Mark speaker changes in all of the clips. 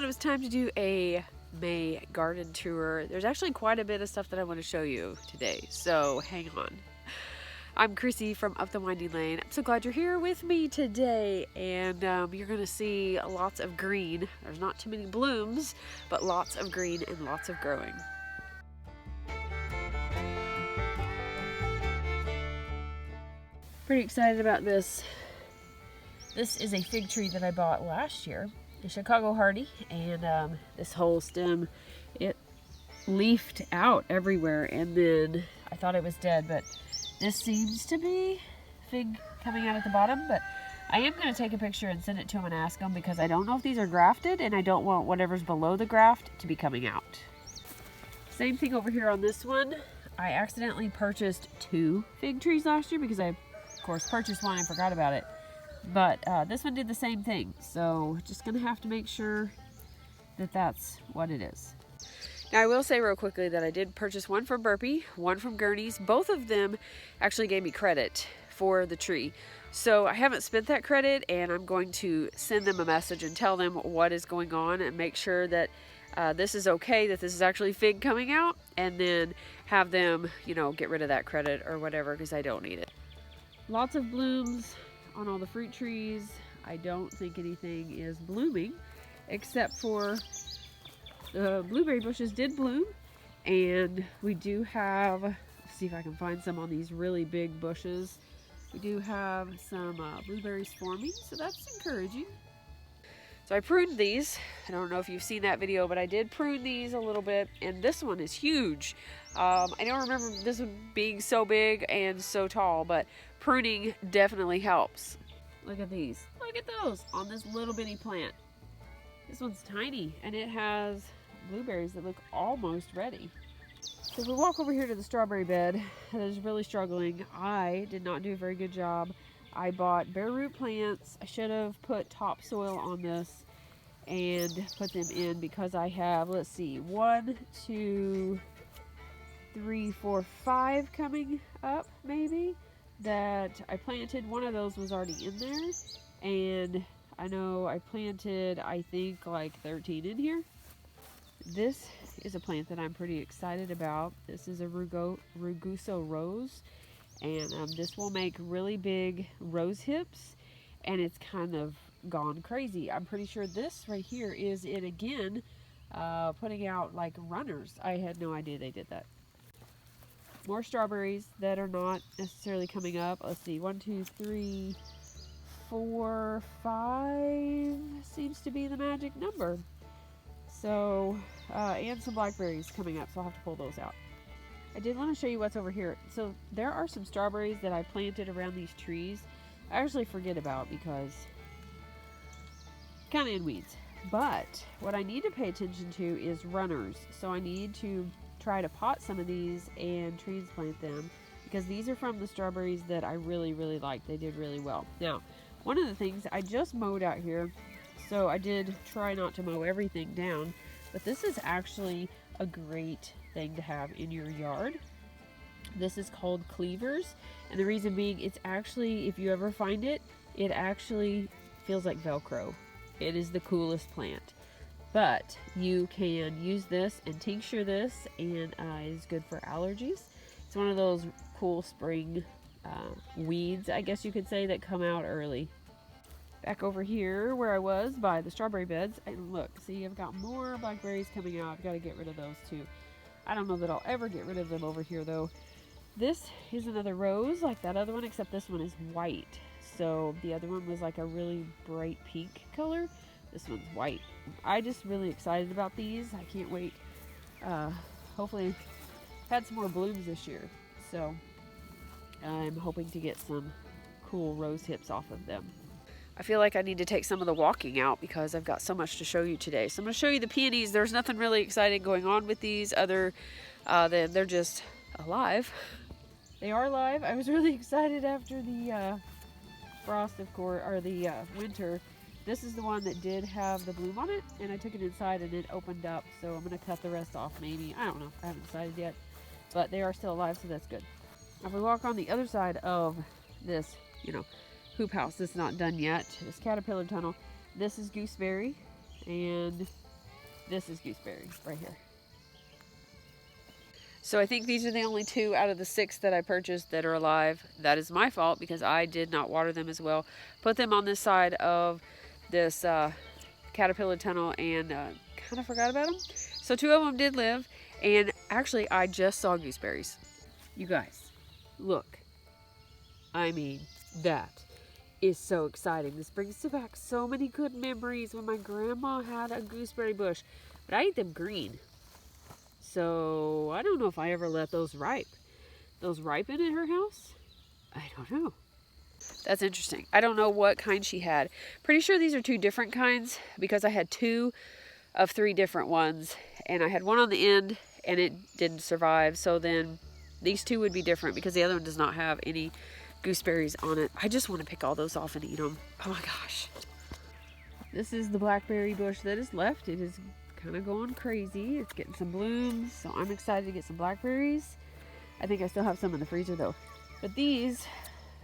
Speaker 1: thought it was time to do a May garden tour. There's actually quite a bit of stuff that I want to show you today, so hang on. I'm Chrissy from Up the Winding Lane. I'm so glad you're here with me today, and you're going to see lots of green. There's not too many blooms, but lots of green and lots of growing. Pretty excited about this. This is a fig tree that I bought last year, the Chicago Hardy, and this whole stem, it leafed out everywhere, and then I thought it was dead, but this seems to be fig coming out at the bottom. But I am going to take a picture and send it to them and ask them, because I don't know if these are grafted, and I don't want whatever's below the graft to be coming out. Same thing over here on this one. I accidentally purchased 2 fig trees last year because I, of course, purchased one and forgot about it. But this one did the same thing, so just gonna have to make sure that that's what it is. Now I will say real quickly that I did purchase one from Burpee, one from Gurney's. Both of them actually gave me credit for the tree. So I haven't spent that credit, and I'm going to send them a message and tell them what is going on and make sure that this is okay, that this is actually fig coming out, and then have them, you know, get rid of that credit or whatever, because I don't need it. Lots of blooms on all the fruit trees. I don't think anything is blooming except for the blueberry bushes did bloom, and we do have, let's see if I can find some on these really big bushes. We do have some blueberries forming, so that's encouraging. So I pruned these. I don't know if you've seen that video, but I did prune these a little bit, and this one is huge. I don't remember this one being so big and so tall, but pruning definitely helps. Look at these. Look at those on this little bitty plant. This one's tiny, and it has blueberries that look almost ready. So if we walk over here to the strawberry bed that is really struggling, I did not do a very good job. I bought bare root plants. I should have put topsoil on this and put them in, because I have, let's see, 1, 2, 3, 4, 5 coming up maybe that I planted. One of those was already in there, and I know I planted, I think, like 13 in here. This is a plant that I'm pretty excited about. This is a Rugoso rose, and this will make really big rose hips, and it's kind of gone crazy. I'm pretty sure this right here is it again, putting out like runners. I had no idea they did that. More strawberries that are not necessarily coming up. Let's see, 1, 2, 3, 4, 5 seems to be the magic number. So, and some blackberries coming up, so I'll have to pull those out. I did want to show you what's over here. So there are some strawberries that I planted around these trees. I actually forget about because kind of in weeds. But what I need to pay attention to is runners. So I need to try to pot some of these and transplant them, because these are from the strawberries that I really like. They did really well. Now, one of the things, I just mowed out here, so I did try not to mow everything down, but this is actually a great thing to have in your yard. This is called cleavers, and the reason being, it's actually, if you ever find it, it actually feels like Velcro. It is the coolest plant. But you can use this and tincture this, and it's good for allergies. It's one of those cool spring weeds, I guess you could say, that come out early. Back over here where I was by the strawberry beds, and look, see, I've got more blackberries coming out. I've got to get rid of those too. I don't know that I'll ever get rid of them over here though. This is another rose like that other one, except this one is white. So the other one was like a really bright pink color. This one's white. I'm just really excited about these. I can't wait. Hopefully, I've had some more blooms this year, so I'm hoping to get some cool rose hips off of them. I feel like I need to take some of the walking out because I've got so much to show you today. So I'm going to show you the peonies. There's nothing really exciting going on with these other than they're just alive. They are alive. I was really excited after the frost, of course, or the winter. This is the one that did have the bloom on it, and I took it inside and it opened up, so I'm going to cut the rest off maybe. I don't know. I haven't decided yet, but they are still alive, so that's good. Now, if we walk on the other side of this, hoop house, this is not done yet. This caterpillar tunnel. This is gooseberry, and This is gooseberry right here. So I think these are the only 2 out of the 6 that I purchased that are alive. That is my fault because I did not water them as well. Put them on this side of this caterpillar tunnel and kind of forgot about them. So 2 of them did live, and actually I just saw gooseberries. You guys, look. I mean, that is so exciting. This brings back so many good memories when my grandma had a gooseberry bush, but I ate them green. So I don't know if I ever let those ripe. Those ripen at her house? I don't know. That's interesting. I don't know what kind she had. Pretty sure these are 2 different kinds because I had 2 of 3 different ones, and I had one on the end and it didn't survive. So then these 2 would be different because the other one does not have any gooseberries on it. I just want to pick all those off and eat them. Oh my gosh. This is the blackberry bush that is left. It is kind of going crazy. It's getting some blooms, so I'm excited to get some blackberries. I think I still have some in the freezer though. But these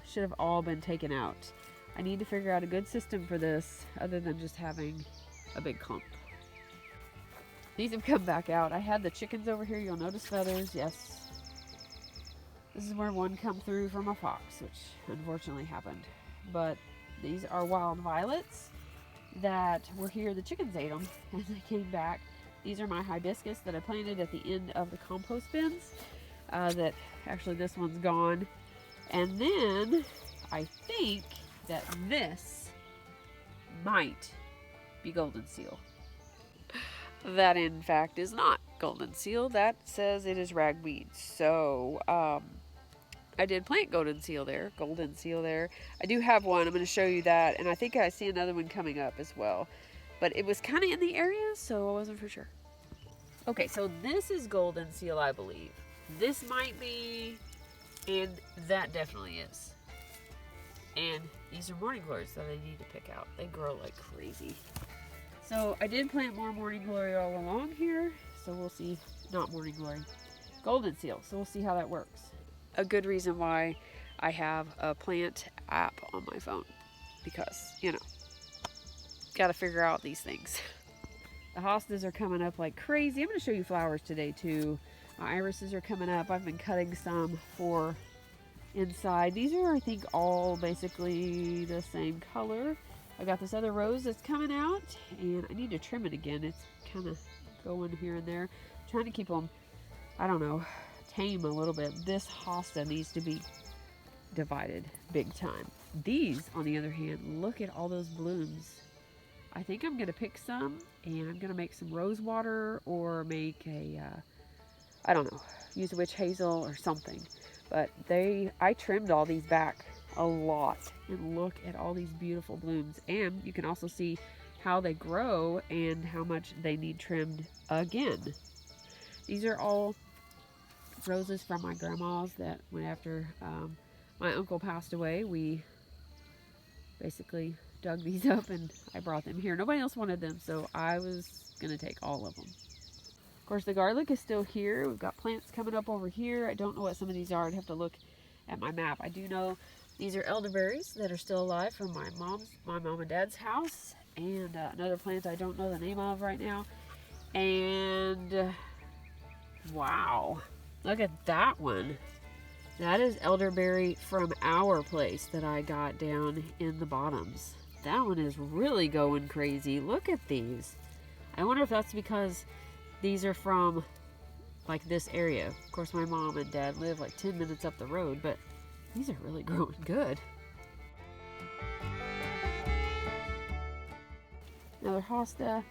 Speaker 1: should have all been taken out. I need to figure out a good system for this other than just having a big clump. These have come back out. I had the chickens over here. You'll notice feathers. Yes. This is where one come through from a fox, which unfortunately happened. But these are wild violets that were here. The chickens ate them and they came back. These are my hibiscus that I planted at the end of the compost bins. That actually this one's gone. And then I think that this might be golden seal. That in fact is not golden seal. That says it is ragweed. So I did plant golden seal there. I do have one. I'm going to show you that. And I think I see another one coming up as well. But it was kind of in the area, so I wasn't for sure. Okay, so this is golden seal, I believe. This might be, and that definitely is. And these are morning glories that I need to pick out. They grow like crazy. So I did plant more morning glory all along here. So we'll see. Not morning glory. Golden seal. So we'll see how that works. A good reason why I have a plant app on my phone. Because, you know, got to figure out these things. The hostas are coming up like crazy. I'm going to show you flowers today too. My irises are coming up. I've been cutting some for inside. These are, I think, all basically the same color. I got this other rose that's coming out, and I need to trim it again. It's kind of going here and there. I'm trying to keep them, I don't know, tame a little bit. This hosta needs to be divided big time. These, on the other hand, look at all those blooms. I think I'm going to pick some, and I'm going to make some rose water or make a, I don't know, use a witch hazel or something. But I trimmed all these back a lot, and look at all these beautiful blooms. And you can also see how they grow and how much they need trimmed again. These are all roses from my grandma's that went after my uncle passed away. We basically dug these up and I brought them here. Nobody else wanted them, so I was gonna take all of them. Of course, the garlic is still here. We've got plants coming up over here. I don't know what some of these are. I'd have to look at my map. I do know these are elderberries that are still alive from my mom and dad's house, and another plant I don't know the name of right now. And wow, look at that one. That is elderberry from our place that I got down in the bottoms. That one is really going crazy. Look at these. I wonder if that's because these are from like this area. Of course, my mom and dad live like 10 minutes up the road, but these are really growing good. Another hosta.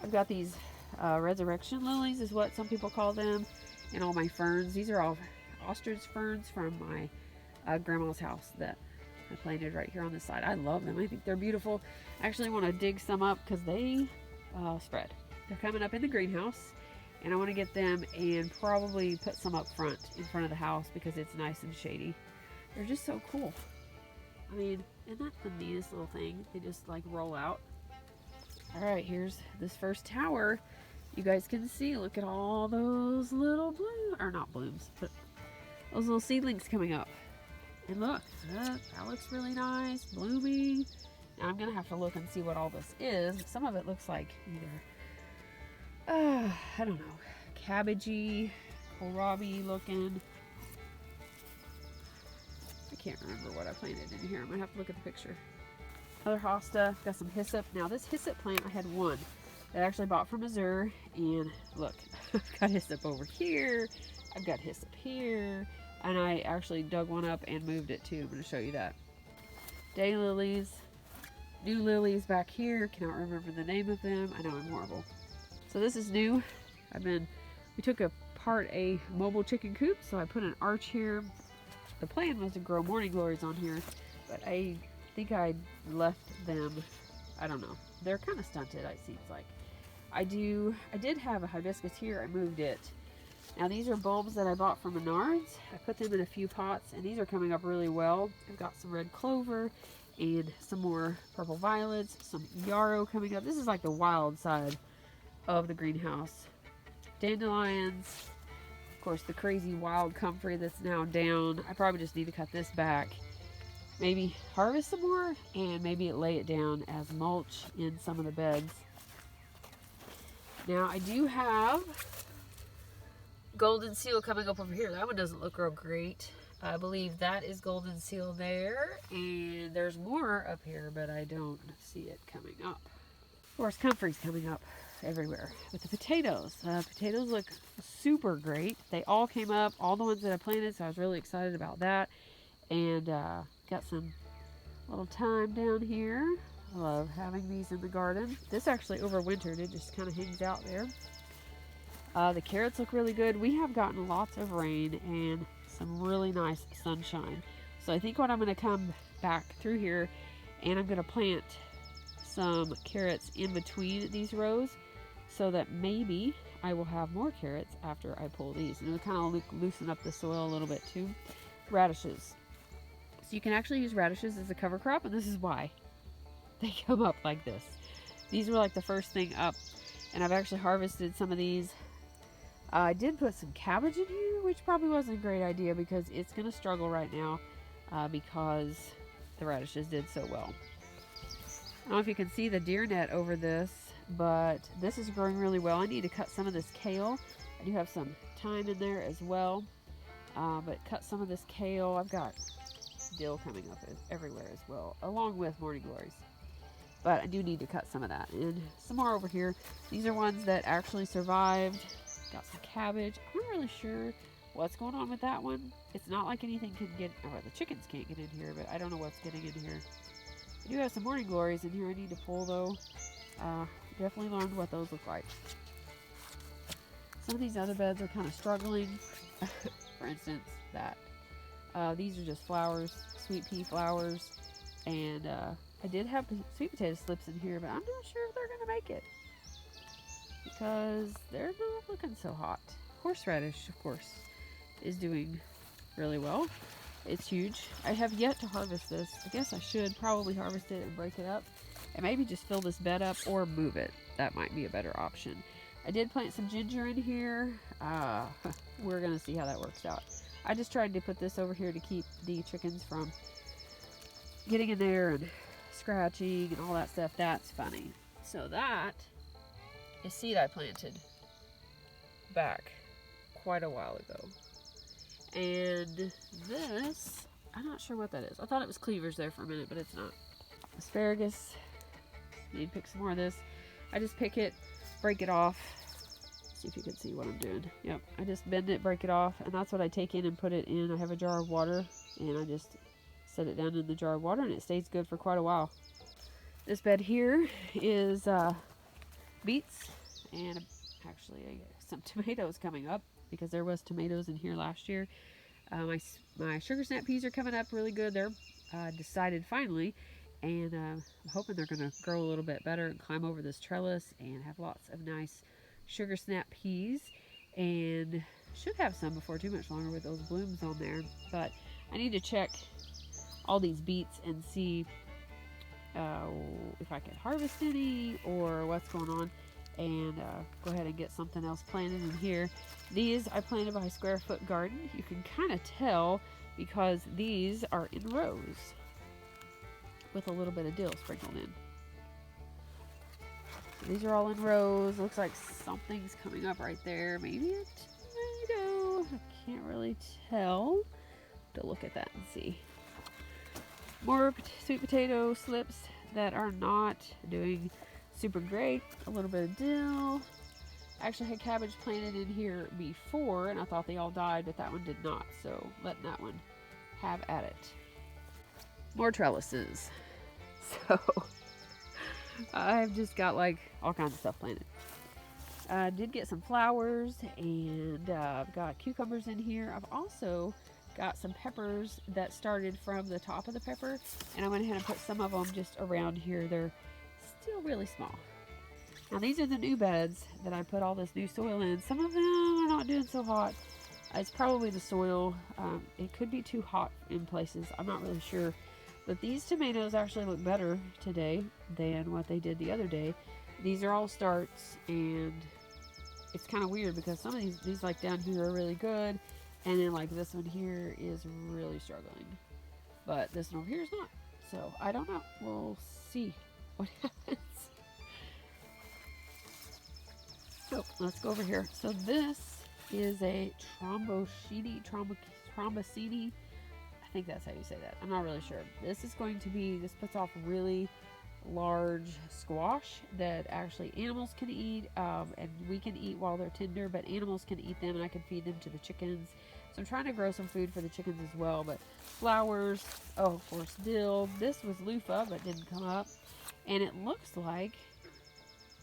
Speaker 1: I've got these resurrection lilies is what some people call them, and all my ferns. These are all ostrich ferns from my grandma's house that I planted right here on this side. I love them. I think they're beautiful. I actually want to dig some up because they spread. They're coming up in the greenhouse, and I want to get them and probably put some up front in front of the house because it's nice and shady. They're just so cool. I mean, isn't that the neatest little thing? They just like roll out. All right, here's this first tower. You guys can see, look at all those little blooms, or not blooms, but those little seedlings coming up. And look, that looks really nice, blooming. Now I'm gonna have to look and see what all this is. Some of it looks like either I don't know, cabbagey, kohlrabi looking. I can't remember what I planted in here. I'm gonna have to look at the picture. Other hosta, got some hyssop. Now this hyssop plant, I had one that I actually bought from Missouri, and look, I've got hyssop over here, I've got hyssop here, and I actually dug one up and moved it too. I'm gonna show you that. Daylilies, new lilies back here, cannot remember the name of them. I know I'm horrible. So this is new. We took apart a mobile chicken coop, so I put an arch here. The plan was to grow morning glories on here, but I think I left them, I don't know. They're kind of stunted, it seems like. I did have a hibiscus here, I moved it. Now these are bulbs that I bought from Menards. I put them in a few pots, and these are coming up really well. I've got some red clover and some more purple violets, some yarrow coming up. This is like the wild side of the greenhouse. Dandelions, of course the crazy wild comfrey that's now down. I probably just need to cut this back, maybe harvest some more, and maybe lay it down as mulch in some of the beds. Now I do have golden seal coming up over here. That one doesn't look real great. I believe that is golden seal there, and there's more up here, but I don't see it coming up. Of course, comfrey's coming up everywhere. With the potatoes, potatoes look super great. They all came up, all the ones that I planted, so I was really excited about that. And got some little thyme down here. I love having these in the garden. This actually overwintered. It just kind of hangs out there. The carrots look really good. We have gotten lots of rain and some really nice sunshine. So I think what I'm going to come back through here, and I'm going to plant some carrots in between these rows, so that maybe I will have more carrots after I pull these. And it'll kind of loosen up the soil a little bit too. Radishes. So you can actually use radishes as a cover crop, and this is why they come up like this. These were like the first thing up, and I've actually harvested some of these. I did put some cabbage in here, which probably wasn't a great idea because it's going to struggle right now because the radishes did so well. I don't know if you can see the deer net over this, but this is growing really well. I need to cut some of this kale. I do have some thyme in there as well, but cut some of this kale. I've got dill coming up everywhere as well, along with morning glories. But I do need to cut some of that. And some more over here. These are ones that actually survived. Got some cabbage. I'm not really sure what's going on with that one. It's not like anything can get, or the chickens can't get in here, but I don't know what's getting in here. I do have some morning glories in here I need to pull though. Definitely learned what those look like. Some of these other beds are kind of struggling. For instance, these are just flowers, sweet pea flowers, and I did have sweet potato slips in here, but I'm not sure if they're going to make it because they're not looking so hot. Horseradish, of course, is doing really well. It's huge. I have yet to harvest this. I guess I should probably harvest it and break it up and maybe just fill this bed up or move it. That might be a better option. I did plant some ginger in here. We're going to see how that works out. I just tried to put this over here to keep the chickens from getting in there and scratching and all that stuff. That's funny. So that is seed I planted back quite a while ago. And this, I'm not sure what that is. I thought it was cleavers there for a minute, but it's not. Asparagus. Need to pick some more of this. I just pick it, break it off. See if you can see what I'm doing. Yep, I just bend it, break it off, and that's what I take in and put it in. I have a jar of water, and I just set it down in the jar of water, and it stays good for quite a while. This bed here is beets, and actually I got some tomatoes coming up because there was tomatoes in here last year. My sugar snap peas are coming up really good. They're decided finally, and I'm hoping they're going to grow a little bit better and climb over this trellis and have lots of nice sugar snap peas, and should have some before too much longer with those blooms on there. But I need to check all these beets and see if I can harvest any or what's going on, and go ahead and get something else planted in here. These I planted by Square Foot Garden. You can kind of tell because these are in rows with a little bit of dill sprinkled in. These are all in rows. Looks like something's coming up right there. Maybe a tomato. I can't really tell. To look at that and see. More sweet potato slips that are not doing super great. A little bit of dill. I actually had cabbage planted in here before, and I thought they all died, but that one did not. So letting that one have at it. More trellises. So I've just got like all kinds of stuff planted. I did get some flowers, and I've got cucumbers in here. I've also got some peppers that started from the top of the pepper, and I went ahead and put some of them just around here. They're still really small. Now these are the new beds that I put all this new soil in. Some of them are not doing so hot. It's probably the soil. It could be too hot in places. I'm not really sure. But these tomatoes actually look better today than what they did the other day. These are all starts, and it's kind of weird because some of these like down here are really good, and then like this one here is really struggling. But this one over here is not. So I don't know. We'll see what happens. So let's go over here. So this is a Trombosini. I think that's how you say that. I'm not really sure. This puts off really large squash that actually animals can eat, and we can eat while they're tender, but animals can eat them, and I can feed them to the chickens. So I'm trying to grow some food for the chickens as well. But flowers, oh, of course, dill. This was loofah, but didn't come up. And it looks like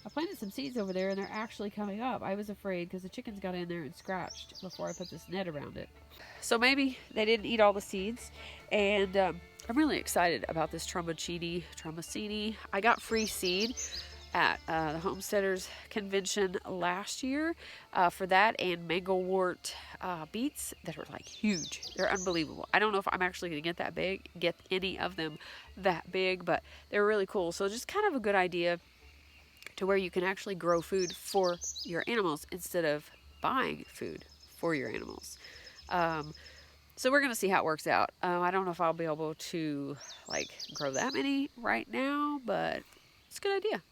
Speaker 1: I planted some seeds over there, and they're actually coming up. I was afraid because the chickens got in there and scratched before I put this net around it. So maybe they didn't eat all the seeds. And I'm really excited about this Trombosini. I got free seed at the Homesteaders Convention last year for that, and mangowort beets that are like huge. They're unbelievable. I don't know if I'm actually going to get any of them that big, but they're really cool. So just kind of a good idea to where you can actually grow food for your animals instead of buying food for your animals. So we're going to see how it works out. I don't know if I'll be able to like grow that many right now, but it's a good idea.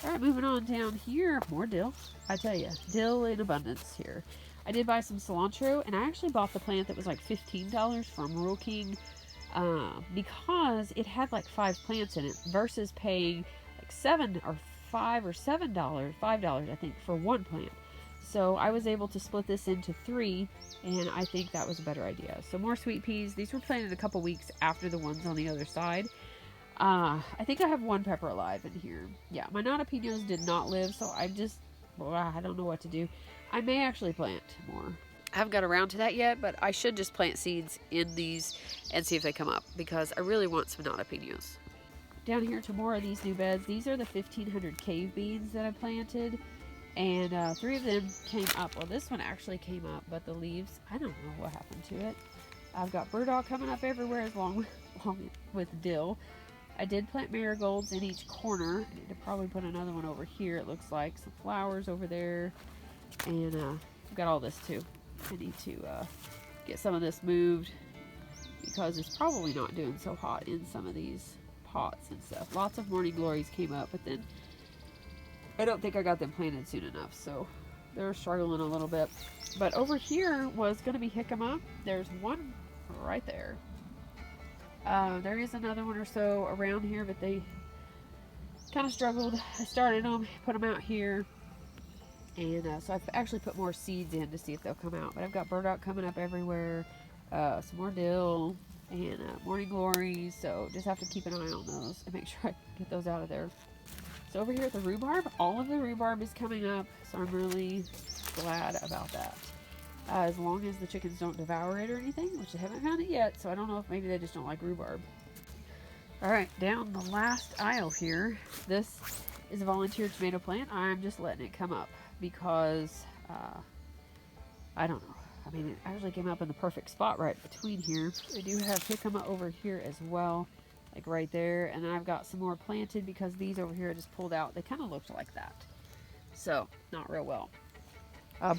Speaker 1: All right, moving on down here, more dill. I tell you, dill in abundance here. I did buy some cilantro, and I actually bought the plant that was like $15 from Rural King because it had like 5 plants in it versus paying like $5 or $7, $5 I think for one plant. So I was able to split this into 3, and I think that was a better idea. So more sweet peas. These were planted a couple weeks after the ones on the other side. I think I have 1 pepper alive in here. Yeah, my Nanapinos did not live, so I don't know what to do. I may actually plant more. I haven't got around to that yet, but I should just plant seeds in these and see if they come up, because I really want some Nanapinos. Down here to more of these new beds. These are the 1500 cave beans that I planted, and 3 of them came up. Well, this one actually came up, but the leaves, I don't know what happened to it. I've got burdock coming up everywhere along with dill. I did plant marigolds in each corner. I need to probably put another one over here, it looks like. Some flowers over there, and I've got all this too. I need to get some of this moved because it's probably not doing so hot in some of these pots and stuff. Lots of morning glories came up, but then I don't think I got them planted soon enough, so they're struggling a little bit. But over here was going to be jicama. There's one right there. There is another one or so around here, but they kind of struggled. I started them, put them out here, and so I've actually put more seeds in to see if they'll come out. But I've got burdock coming up everywhere, some more dill, and morning glories, so just have to keep an eye on those and make sure I get those out of there. So over here at the rhubarb, all of the rhubarb is coming up, so I'm really glad about that. As long as the chickens don't devour it or anything, which I haven't found it yet, so I don't know if maybe they just don't like rhubarb. Alright, down the last aisle here, this is a volunteer tomato plant. I'm just letting it come up because, I don't know. I mean, it actually came up in the perfect spot right between here. I do have jicama over here as well, like right there, and then I've got some more planted because these over here I just pulled out. They kind of looked like that, so not real well.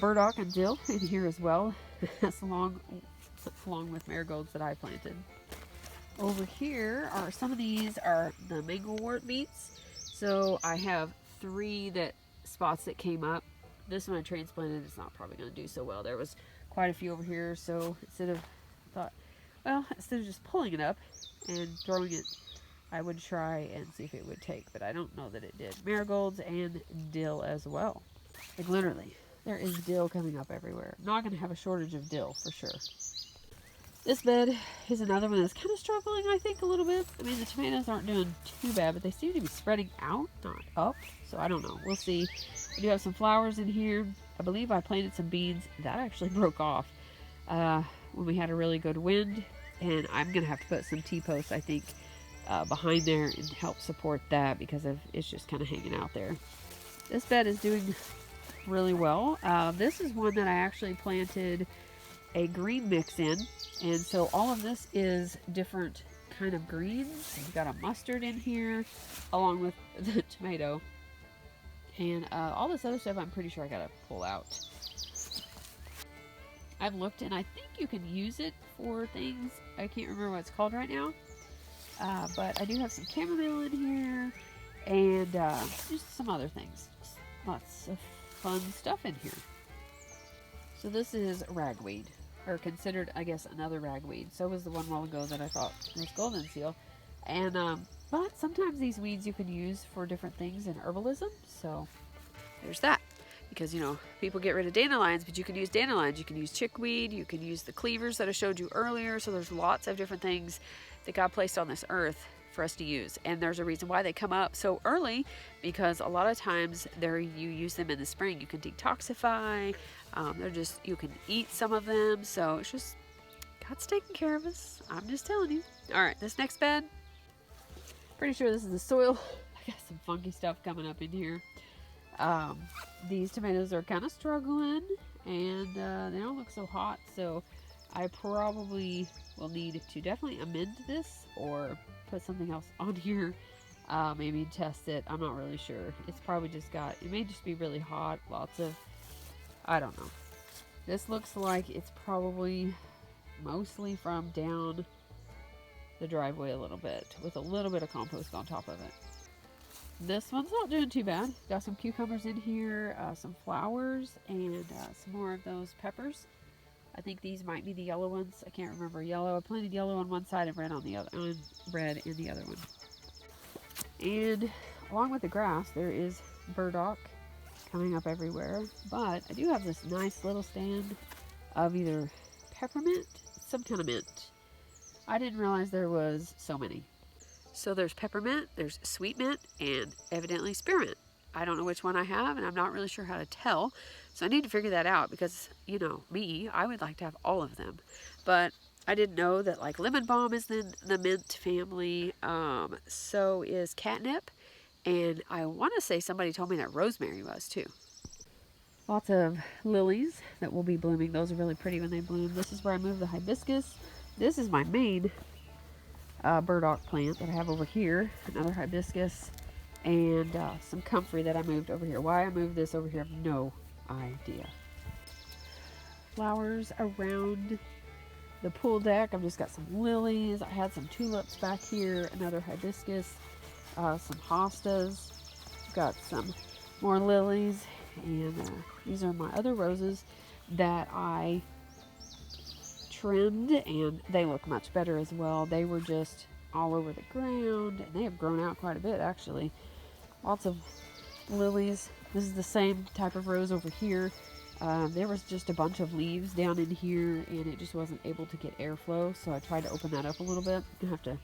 Speaker 1: Burdock and dill in here as well. That's along with marigolds that I planted. Over here are some of these are the mangowort beets. So I have 3 spots that came up. This one I transplanted, it's not probably going to do so well. There was quite a few over here, so instead of just pulling it up and throwing it, I would try and see if it would take, but I don't know that it did. Marigolds and dill as well. Like literally, there is dill coming up everywhere. I'm not going to have a shortage of dill for sure. This bed is another one that's kind of struggling, I think, a little bit. I mean, the tomatoes aren't doing too bad, but they seem to be spreading out, not up. So I don't know. We'll see. I do have some flowers in here. I believe I planted some beans. That actually broke off when we had a really good wind. And I'm going to have to put some T-posts, I think, behind there and help support that because it's just kind of hanging out there. This bed is doing really well. This is one that I actually planted a green mix in, and so all of this is different kind of greens. We've got a mustard in here along with the tomato, and all this other stuff I'm pretty sure I gotta pull out. I've looked and I think you can use it for things. I can't remember what it's called right now, but I do have some chamomile in here and just some other things. Just lots of fun stuff in here. So this is ragweed, or considered, I guess, another ragweed. So was the one while ago that I thought was golden seal. And, but sometimes these weeds you can use for different things in herbalism. So there's that. Because, you know, people get rid of dandelions, but you can use dandelions. You can use chickweed. You can use the cleavers that I showed you earlier. So there's lots of different things that God placed on this earth for us to use. And there's a reason why they come up so early, because a lot of times you use them in the spring. You can detoxify. You can eat some of them. So it's just, God's taking care of us. I'm just telling you. All right, this next bed, pretty sure this is the soil. I got some funky stuff coming up in here. These tomatoes are kind of struggling, and they don't look so hot. So I probably will need to definitely amend this or put something else on here. Maybe test it. I'm not really sure. It's probably just it may just be really hot. Lots of, I don't know. This looks like it's probably mostly from down the driveway a little bit with a little bit of compost on top of it. This one's not doing too bad. Got some cucumbers in here, some flowers, and some more of those peppers. I think these might be the yellow ones. I can't remember. Yellow. I planted yellow on one side and red on the other, red in the other one. And along with the grass, there is burdock coming up everywhere. But I do have this nice little stand of either peppermint, some kind of mint. I didn't realize there was so many. So there's peppermint, there's sweet mint, and evidently spearmint. I don't know which one I have, and I'm not really sure how to tell. So I need to figure that out because, you know, me, I would like to have all of them. But I didn't know that, like, lemon balm is in the mint family. So is catnip. And I want to say somebody told me that rosemary was too. Lots of lilies that will be blooming. Those are really pretty when they bloom. This is where I moved the hibiscus. This is my main burdock plant that I have over here. Another hibiscus. And some comfrey that I moved over here. Why I moved this over here, I have no idea. Flowers around the pool deck. I've just got some lilies. I had some tulips back here. Another hibiscus. Some hostas. Got some more lilies. And these are my other roses that I trimmed. And they look much better as well. They were just all over the ground. And they have grown out quite a bit, actually. Lots of lilies. This is the same type of rose over here. There was just a bunch of leaves down in here and it just wasn't able to get airflow, so I tried to open that up a little bit. I have to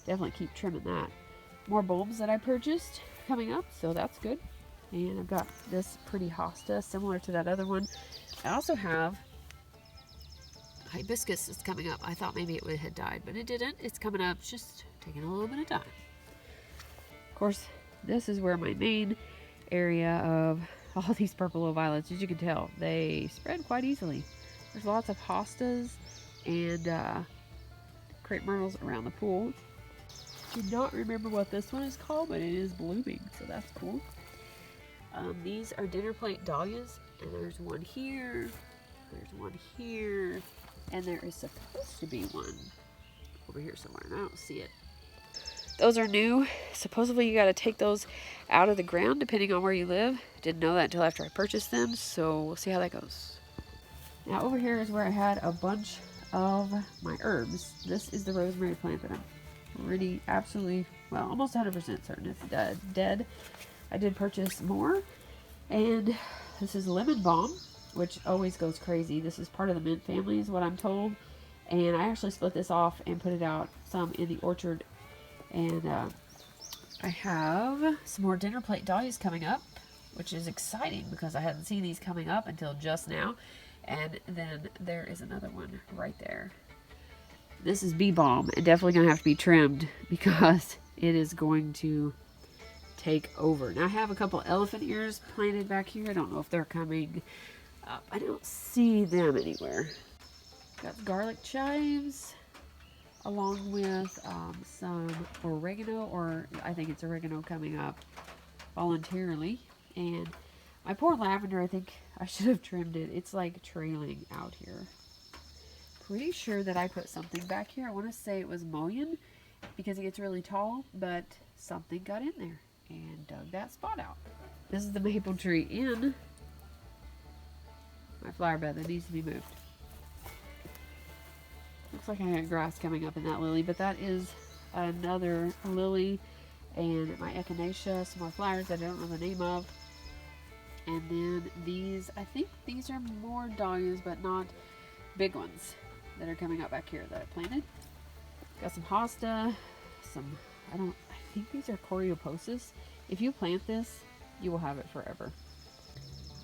Speaker 1: definitely keep trimming that. More bulbs that I purchased coming up, so that's good. And I've got this pretty hosta similar to that other one. I also have hibiscus that's coming up. I thought maybe it had died, but it didn't. It's coming up, just taking a little bit of time. Of course, this is where my main area of all these purple violets, as you can tell, they spread quite easily. There's lots of hostas and crepe myrtles around the pool. Do not remember what this one is called, but it is blooming, so that's cool. These are dinner plate dahlias, and there's one here, and there is supposed to be one over here somewhere, and I don't see it. Those are new. Supposedly you got to take those out of the ground depending on where you live. Didn't know that until after I purchased them, so we'll see how that goes. Now over here is where I had a bunch of my herbs. This is the rosemary plant that I'm really absolutely, well, almost 100% certain it's dead. I did purchase more, and this is lemon balm, which always goes crazy. This is part of the mint family is what I'm told, and I actually split this off and put it out some in the orchard. And I have some more dinner plate dahlias coming up, which is exciting because I hadn't seen these coming up until just now. And then there is another one right there. This is bee balm, and definitely going to have to be trimmed because it is going to take over. Now I have a couple elephant ears planted back here. I don't know if they're coming up. I don't see them anywhere. Got garlic chives along with some oregano, or I think it's oregano coming up voluntarily. And my poor lavender, I think I should have trimmed it. It's like trailing out here. Pretty sure that I put something back here. I want to say it was mullein because it gets really tall, but something got in there and dug that spot out. This is the maple tree in my flower bed that needs to be moved. Looks like I had grass coming up in that lily, but that is another lily. And my echinacea, some more flowers that I don't know the name of. And then these, I think these are more dahlias, but not big ones that are coming up back here that I planted. Got some hosta, I think these are Coreoposis. If you plant this, you will have it forever.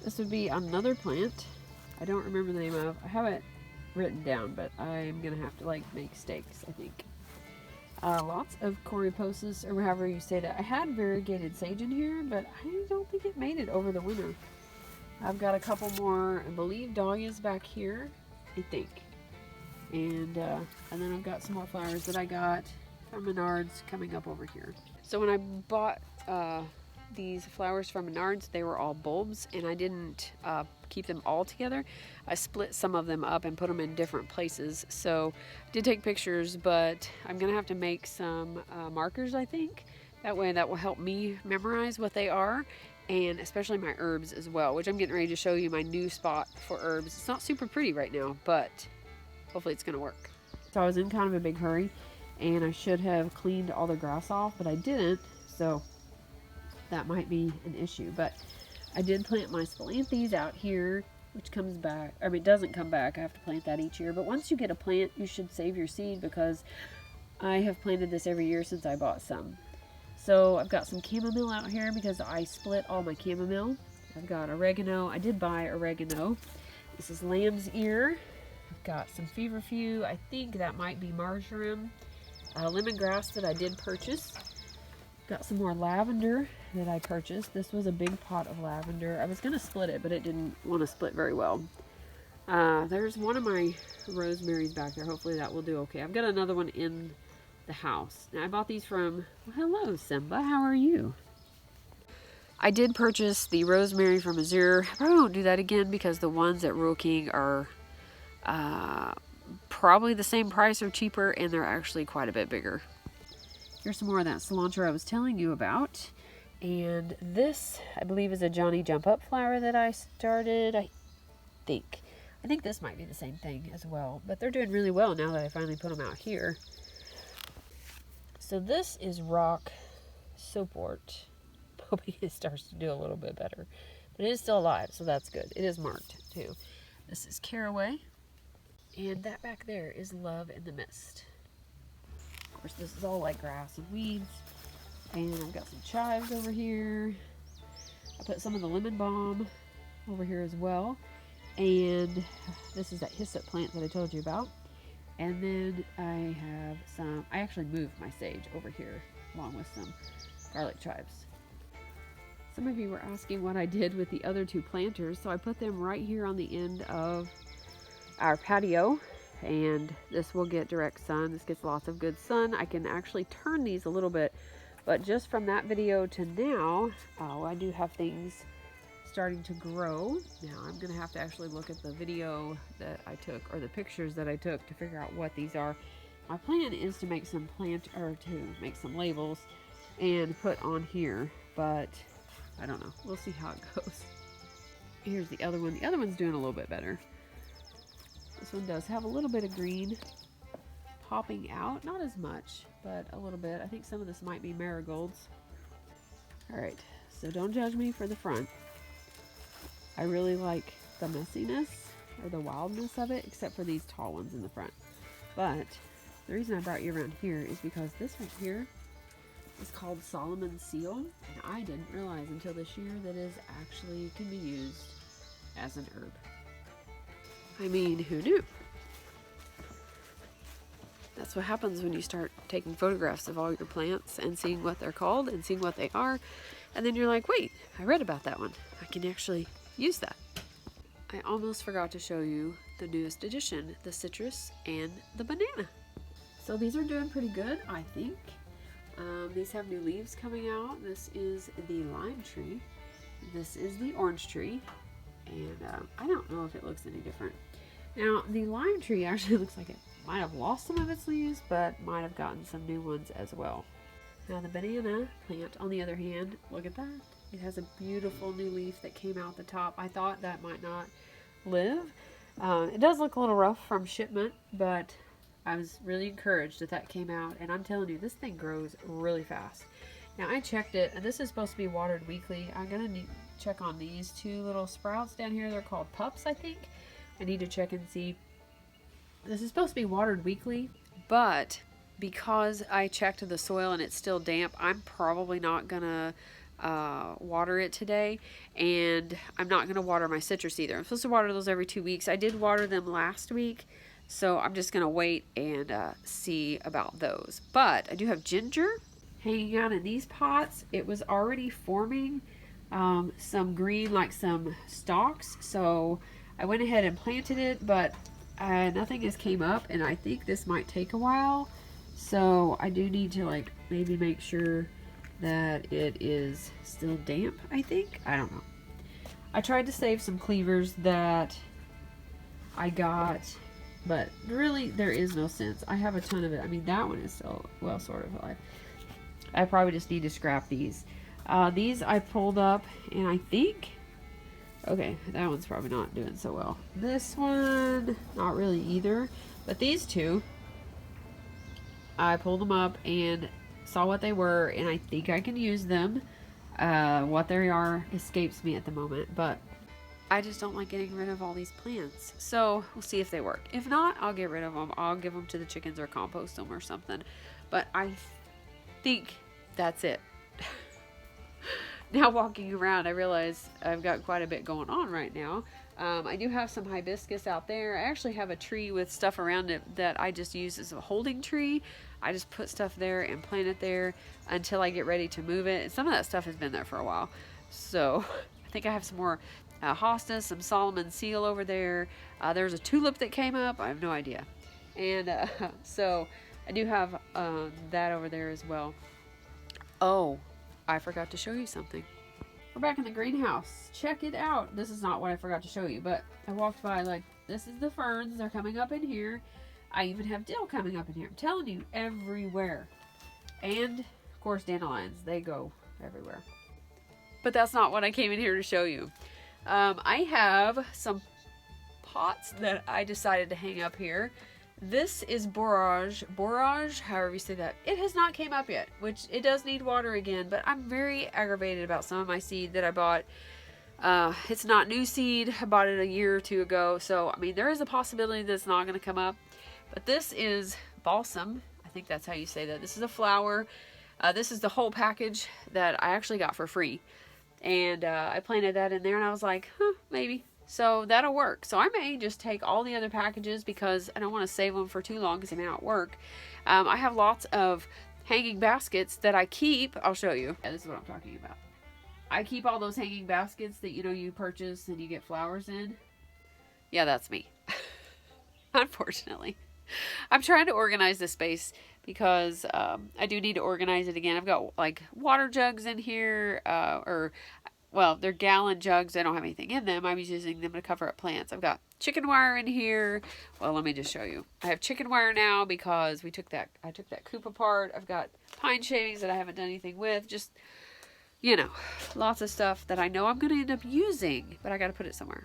Speaker 1: This would be another plant I don't remember the name of. I have it written down, but I'm gonna have to like make stakes, I think. Lots of Coreoposis, or however you say that. I had variegated sage in here, but I don't think it made it over the winter. I've got a couple more, I believe, dahlias back here, I think. And then I've got some more flowers that I got from Menards coming up over here. So when I bought these flowers from Menards, they were all bulbs, and I didn't keep them all together. I split some of them up and put them in different places. So I did take pictures, but I'm gonna have to make some markers, I think. That way that will help me memorize what they are, and especially my herbs as well, which I'm getting ready to show you my new spot for herbs. It's not super pretty right now, but hopefully it's gonna work. So I was in kind of a big hurry, and I should have cleaned all the grass off, but I didn't, so that might be an issue. But I did plant my Spilanthes out here, which comes back, I mean, it doesn't come back. I have to plant that each year. But once you get a plant, you should save your seed, because I have planted this every year since I bought some. So I've got some chamomile out here because I split all my chamomile. I've got oregano. I did buy oregano. This is lamb's ear. I've got some feverfew. I think that might be marjoram. Lemongrass that I did purchase. Got some more lavender that I purchased. This was a big pot of lavender. I was going to split it, but it didn't want to split very well. There's one of my rosemaries back there. Hopefully that will do okay. I've got another one in the house. Now I bought these from, well, hello Simba, how are you? I did purchase the rosemary from Azure. I probably won't do that again because the ones at Rural King are probably the same price or cheaper, and they're actually quite a bit bigger. Here's some more of that cilantro I was telling you about. And this, I believe, is a Johnny Jump Up flower that I started, I think. I think this might be the same thing as well. But they're doing really well now that I finally put them out here. So this is rock soapwort. Hoping it starts to do a little bit better. But it is still alive, so that's good. It is marked, too. This is caraway. And that back there is Love in the Mist. Of course, this is all like grass and weeds. And I've got some chives over here. I put some of the lemon balm over here as well. And this is that hyssop plant that I told you about. And then I have some, I actually moved my sage over here along with some garlic chives. Some of you were asking what I did with the other two planters. So I put them right here on the end of our patio. And this will get direct sun. This gets lots of good sun. I can actually turn these a little bit. But just from that video to now, I do have things starting to grow. Now I'm going to have to actually look at the video that I took, or the pictures that I took, to figure out what these are. my plan is to make some labels and put on here, but I don't know. We'll see how it goes. Here's the other one. The other one's doing a little bit better. This one does have a little bit of green popping out. Not as much, but a little bit. I think some of this might be marigolds. Alright, so don't judge me for the front. I really like the messiness or the wildness of it, except for these tall ones in the front. But the reason I brought you around here is because this right here is called Solomon Seal, and I didn't realize until this year that it actually can be used as an herb. I mean, who knew? That's what happens when you start taking photographs of all your plants and seeing what they're called and seeing what they are, and then you're like, wait, I read about that one. I can actually use that. I almost forgot to show you the newest addition, the citrus and the banana. So these are doing pretty good, I think. These have new leaves coming out. This is the lime tree. This is the orange tree. And I don't know if it looks any different. Now, the lime tree actually looks like it might have lost some of its leaves, but might have gotten some new ones as well. Now, the banana plant, on the other hand, look at that. It has a beautiful new leaf that came out the top. I thought that might not live. It does look a little rough from shipment, but I was really encouraged that that came out. And I'm telling you, this thing grows really fast. Now, I checked it, and this is supposed to be watered weekly. I'm going to check on these two little sprouts down here. They're called pups, I think. I need to check and see. This is supposed to be watered weekly, but because I checked the soil and it's still damp, I'm probably not going to water it today, and I'm not going to water my citrus either. I'm supposed to water those every 2 weeks. I did water them last week, so I'm just going to wait and see about those. But I do have ginger hanging out in these pots. It was already forming some green, like some stalks, so I went ahead and planted it, but nothing has came up, and I think this might take a while, so I do need to like maybe make sure that it is still damp, I think. I don't know. I tried to save some cleavers that I got, but really there is no sense. I have a ton of it. I mean, that one is still, well, sort of alive. I probably just need to scrap these. These I pulled up, and I think, okay, that one's probably not doing so well. This one, not really either. But these two, I pulled them up and saw what they were, and I think I can use them. What they are escapes me at the moment, but I just don't like getting rid of all these plants. So we'll see if they work. If not, I'll get rid of them. I'll give them to the chickens or compost them or something. But I think that's it. Now walking around, I realize I've got quite a bit going on right now. I do have some hibiscus out there. I actually have a tree with stuff around it that I just use as a holding tree. I just put stuff there and plant it there until I get ready to move it. And some of that stuff has been there for a while. So I think I have some more hostas, some Solomon Seal over there. There's a tulip that came up. I have no idea. And so I do have that over there as well. Oh, I forgot to show you something. We're back in the greenhouse. Check it out. This is not what I forgot to show you, but I walked by like, this is the ferns. They're coming up in here. I even have dill coming up in here. I'm telling you, everywhere. And, of course, dandelions. They go everywhere. But that's not what I came in here to show you. I have some pots that I decided to hang up here. This is borage, however you say that. It has not came up yet, which it does need water again, but I'm very aggravated about some of my seed that I bought. It's not new seed. I bought it a year or two ago, so I mean there is a possibility that it's not going to come up. But this is balsam. I think that's how you say that. This is a flower. This is the whole package that I actually got for free. And I planted that in there, and I was like, maybe. So that'll work. So I may just take all the other packages because I don't want to save them for too long because they may not work. I have lots of hanging baskets that I keep. I'll show you. Yeah, this is what I'm talking about. I keep all those hanging baskets that, you know, you purchase and you get flowers in. Yeah, that's me. Unfortunately. I'm trying to organize this space because I do need to organize it again. I've got like water jugs in here, or well, they're gallon jugs. I don't have anything in them. I'm using them to cover up plants. I've got chicken wire in here. Well, let me just show you. I have chicken wire now because I took that coop apart. I've got pine shavings that I haven't done anything with. Just, you know, lots of stuff that I know I'm going to end up using, but I got to put it somewhere.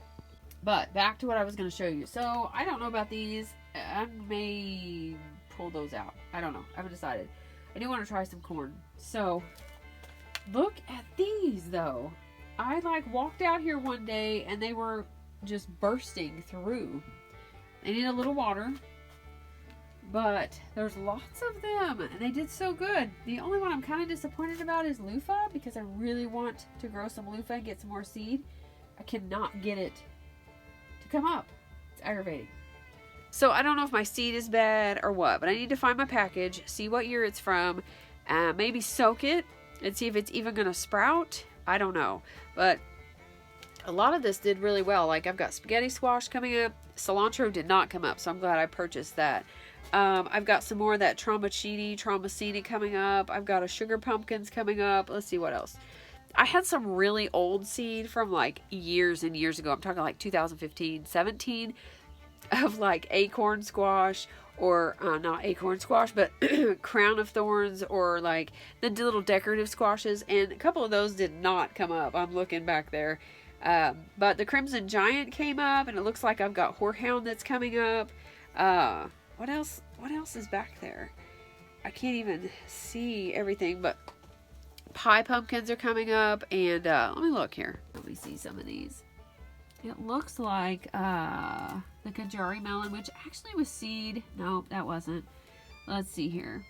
Speaker 1: But back to what I was going to show you. So I don't know about these. I may pull those out. I don't know. I haven't decided. I do want to try some corn. So look at these though. I like walked out here one day and they were just bursting through. They need a little water, but there's lots of them and they did so good. The only one I'm kind of disappointed about is loofah, because I really want to grow some loofah and get some more seed. I cannot get it to come up. It's aggravating. So I don't know if my seed is bad or what, but I need to find my package, see what year it's from, maybe soak it and see if it's even going to sprout. I don't know, but a lot of this did really well. Like I've got spaghetti squash coming up. Cilantro did not come up, so I'm glad I purchased that. I've got some more of that Tromacini coming up. I've got a sugar pumpkins coming up. Let's see what else. I had some really old seed from like years and years ago. I'm talking like 2015, 17 of like acorn squash, or not acorn squash, but crown of thorns, or like the little decorative squashes, and a couple of those did not come up. I'm looking back there, but the crimson giant came up, and it looks like I've got horehound that's coming up. What else is back there? I can't even see everything, but pie pumpkins are coming up, and let me look here. Let me see some of these. It looks like the Kajari melon, which actually was seed. No, that wasn't. Let's see here.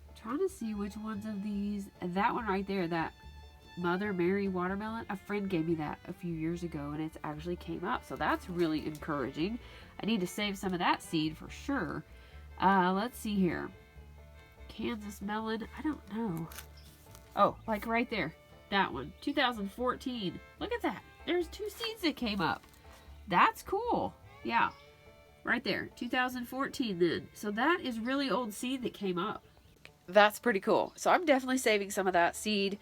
Speaker 1: I'm trying to see which ones of these. That one right there, that Mother Mary watermelon. A friend gave me that a few years ago, and it's actually came up. So that's really encouraging. I need to save some of that seed for sure. Let's see here. Kansas melon. I don't know. Oh, like right there. That one. 2014. Look at that. There's 2 seeds that came up. That's cool. Yeah. Right there. 2014 then. So that is really old seed that came up. That's pretty cool. So I'm definitely saving some of that seed.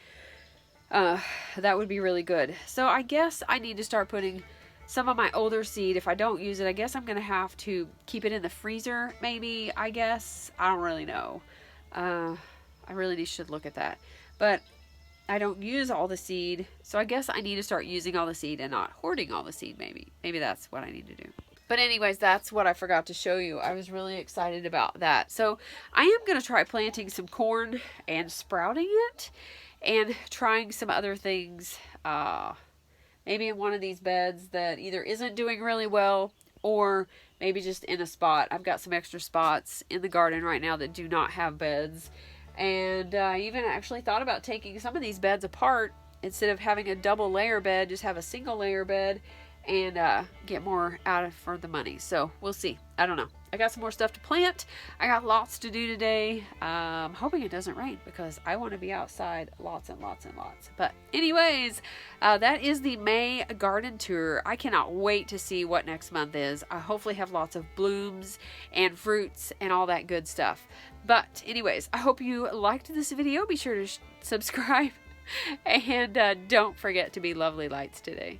Speaker 1: That would be really good. So I guess I need to start putting some of my older seed. If I don't use it, I guess I'm going to have to keep it in the freezer maybe, I guess. I don't really know. I really should look at that. But I don't use all the seed, so I guess I need to start using all the seed and not hoarding all the seed maybe. Maybe that's what I need to do. But anyways, that's what I forgot to show you. I was really excited about that. So I am going to try planting some corn and sprouting it and trying some other things. Maybe in one of these beds that either isn't doing really well, or maybe just in a spot. I've got some extra spots in the garden right now that do not have beds. And I even actually thought about taking some of these beds apart. Instead of having a double layer bed, just have a single layer bed and get more out of for the money. So we'll see. I don't know. I got some more stuff to plant. I got lots to do today. Hoping it doesn't rain because I want to be outside lots and lots and lots. But anyways, that is the May garden tour. I cannot wait to see what next month is. I hopefully have lots of blooms and fruits and all that good stuff. But anyways, I hope you liked this video. Be sure to subscribe and don't forget to be lovely lights today.